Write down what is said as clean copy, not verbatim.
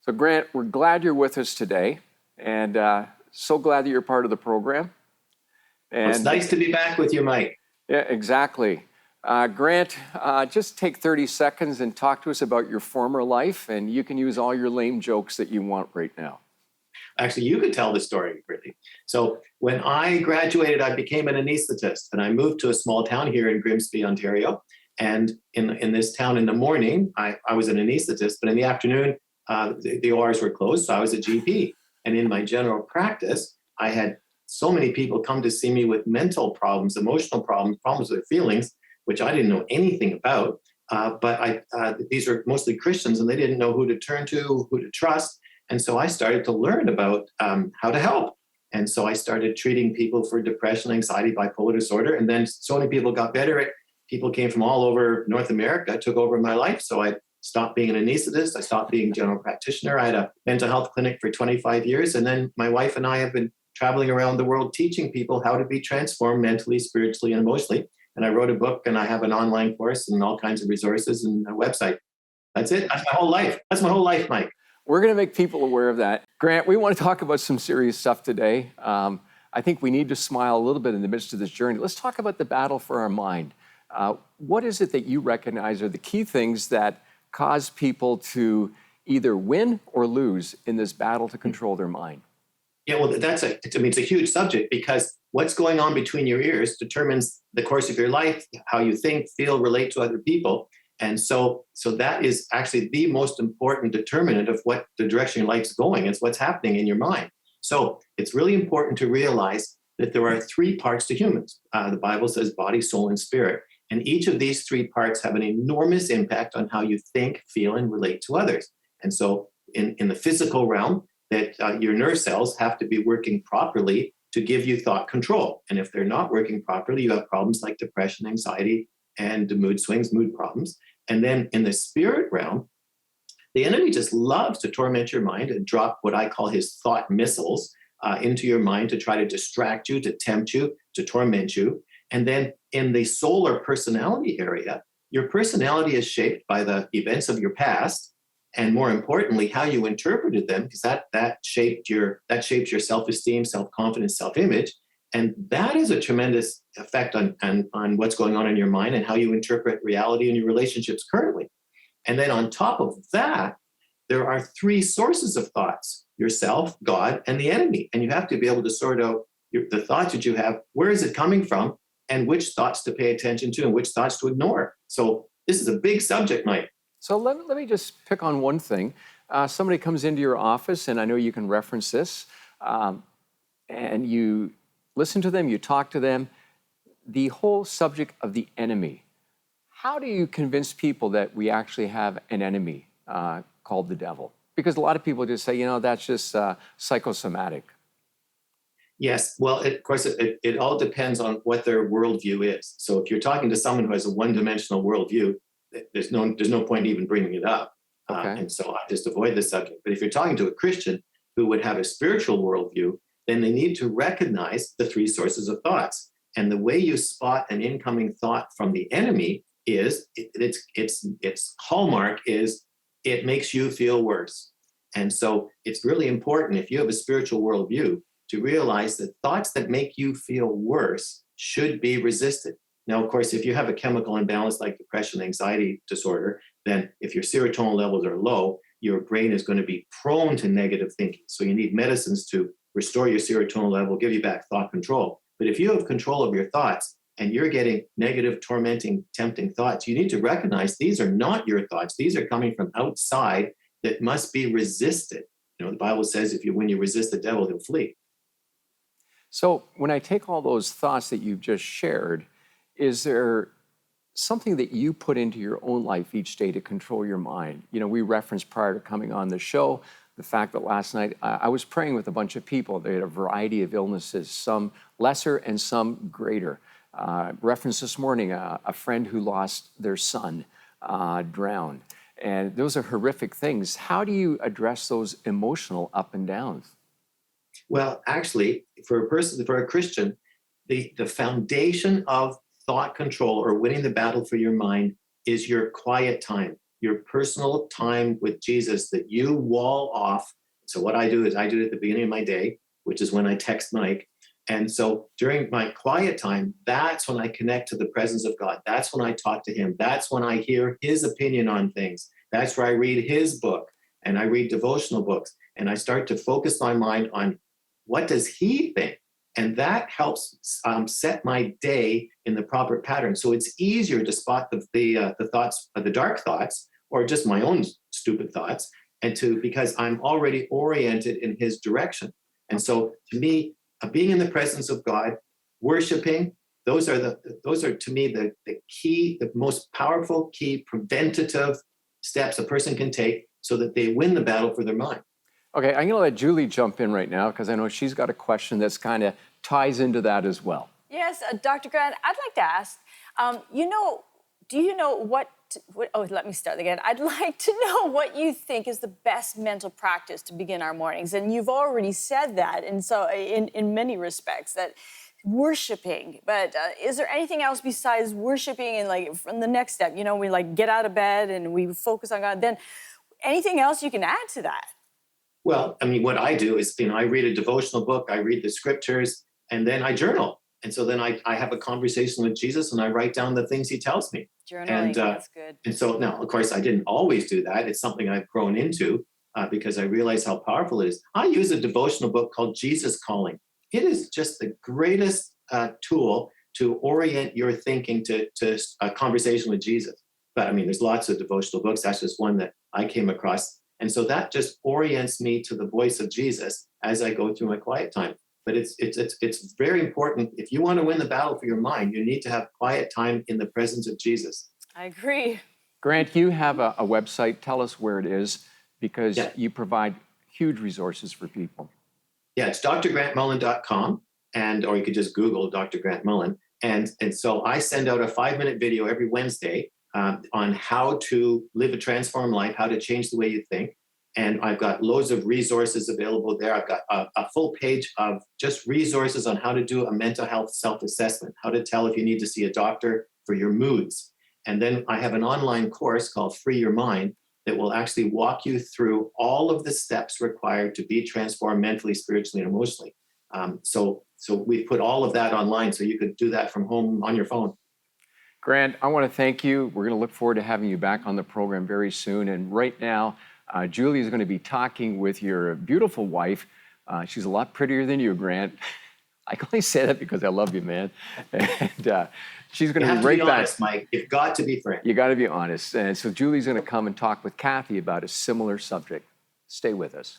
So Grant, we're glad you're with us today, and so glad that you're part of the program. And it's nice to be back with you, Mike. Yeah, exactly. Grant, just take 30 seconds and talk to us about your former life, and you can use all your lame jokes that you want right now. Actually, you could tell the story, really. So when I graduated, I became an anesthetist, and I moved to a small town here in Grimsby, Ontario. And in this town in the morning, I was an anesthetist, but in the afternoon, the ORs were closed, so I was a GP. And in my general practice, I had so many people come to see me with mental problems, emotional problems, problems with feelings, which I didn't know anything about. But these are mostly Christians, and they didn't know who to turn to, who to trust. And so I started to learn about how to help. And so I started treating people for depression, anxiety, bipolar disorder. And then so many people got better. People came from all over North America, took over my life. So I stopped being an anesthetist. I stopped being a general practitioner. I had a mental health clinic for 25 years. And then my wife and I have been traveling around the world teaching people how to be transformed mentally, spiritually, and emotionally. And I wrote a book, and I have an online course and all kinds of resources and a website. That's it. That's my whole life. That's my whole life, Mike. We're going to make people aware of that. Grant, we want to talk about some serious stuff today. I think we need to smile a little bit in the midst of this journey. Let's talk about the battle for our mind. What is it that you recognize are the key things that cause people to either win or lose in this battle to control their mind? Yeah, well, it's a huge subject, because what's going on between your ears determines the course of your life, how you think, feel, relate to other people. And so that is actually the most important determinant of what the direction your life's going. It's what's happening in your mind. So it's really important to realize that there are three parts to humans. The Bible says body, soul, and spirit. And each of these three parts have an enormous impact on how you think, feel, and relate to others. And so in the physical realm, that your nerve cells have to be working properly to give you thought control. And if they're not working properly, you have problems like depression, anxiety, and mood swings, mood problems. And then in the spirit realm, the enemy just loves to torment your mind and drop what I call his thought missiles into your mind to try to distract you, to tempt you, to torment you. And then in the soul or personality area, your personality is shaped by the events of your past, and more importantly, how you interpreted them, because that shaped your self-esteem, self-confidence, self-image. And that is a tremendous effect on what's going on in your mind and how you interpret reality and your relationships currently. And then on top of that, there are three sources of thoughts: yourself, God, and the enemy. And you have to be able to sort out the thoughts that you have. Where is it coming from? And which thoughts to pay attention to and which thoughts to ignore. So this is a big subject, Mike. So let me just pick on one thing. Somebody comes into your office, and I know you can reference this, and you listen to them, you talk to them. The whole subject of the enemy. How do you convince people that we actually have an enemy called the devil? Because a lot of people just say, that's just psychosomatic. Yes, well, of course, it all depends on what their worldview is. So if you're talking to someone who has a one-dimensional worldview, there's no point even bringing it up. Okay. And so I just avoid the subject. But if you're talking to a Christian who would have a spiritual worldview, then they need to recognize the three sources of thoughts. And the way you spot an incoming thought from the enemy is its hallmark is it makes you feel worse. And so it's really important, if you have a spiritual worldview, to realize that thoughts that make you feel worse should be resisted. Now, of course, if you have a chemical imbalance like depression, anxiety disorder, then if your serotonin levels are low, your brain is going to be prone to negative thinking. So you need medicines to restore your serotonin level, give you back thought control. But if you have control of your thoughts and you're getting negative, tormenting, tempting thoughts, you need to recognize these are not your thoughts. These are coming from outside that must be resisted. The Bible says when you resist the devil, he'll flee. So when I take all those thoughts that you've just shared, is there something that you put into your own life each day to control your mind? We referenced prior to coming on the show the fact that last night I was praying with a bunch of people. They had a variety of illnesses, some lesser and some greater. Referenced this morning a friend who lost their son, drowned. And those are horrific things. How do you address those emotional up and downs? Well, actually, for a Christian, the foundation of thought control or winning the battle for your mind is your quiet time, your personal time with Jesus that you wall off. So what I do is I do it at the beginning of my day, which is when I text Mike. And so during my quiet time, that's when I connect to the presence of God. That's when I talk to him. That's when I hear his opinion on things. That's where I read his book and I read devotional books. And I start to focus my mind on what does he think? And that helps set my day in the proper pattern. So it's easier to spot the thoughts, the dark thoughts, or just my own stupid thoughts, because I'm already oriented in his direction. And so to me, being in the presence of God, worshiping, those are to me the key, the most powerful key preventative steps a person can take so that they win the battle for their mind. Okay, I'm going to let Julie jump in right now because I know she's got a question that's kind of ties into that as well. Yes, Dr. Grant, I'd like to ask, do you know what, let me start again. I'd like to know what you think is the best mental practice to begin our mornings. And you've already said that, and so in many respects, that worshiping, but is there anything else besides worshiping and like from the next step? We like get out of bed and we focus on God. Then anything else you can add to that? Well, I mean, what I do is, I read a devotional book, I read the scriptures, and then I journal. And so then I have a conversation with Jesus and I write down the things he tells me. Journaling, that's good. And so now, of course, I didn't always do that. It's something I've grown into because I realize how powerful it is. I use a devotional book called Jesus Calling. It is just the greatest tool to orient your thinking to a conversation with Jesus. But I mean, there's lots of devotional books. That's just one that I came across. And so that just orients me to the voice of Jesus as I go through my quiet time. But it's very important. If you want to win the battle for your mind, you need to have quiet time in the presence of Jesus. I agree. Grant, you have a website. Tell us where it is, because you provide huge resources for people. Yeah, it's drgrantmullen.com, or you could just Google Dr. Grant Mullen. And so I send out a 5-minute video every Wednesday on how to live a transformed life, how to change the way you think. And I've got loads of resources available there. I've got a full page of just resources on how to do a mental health self-assessment, how to tell if you need to see a doctor for your moods. And then I have an online course called Free Your Mind that will actually walk you through all of the steps required to be transformed mentally, spiritually, and emotionally. So we've put all of that online so you could do that from home on your phone. Grant, I want to thank you. We're going to look forward to having you back on the program very soon. And right now, Julie is going to be talking with your beautiful wife. She's a lot prettier than you, Grant. I can only say that because I love you, man. And she's going to be right back. Honest, Mike. You've got to be frank. You got to be honest. And so Julie's going to come and talk with Kathy about a similar subject. Stay with us.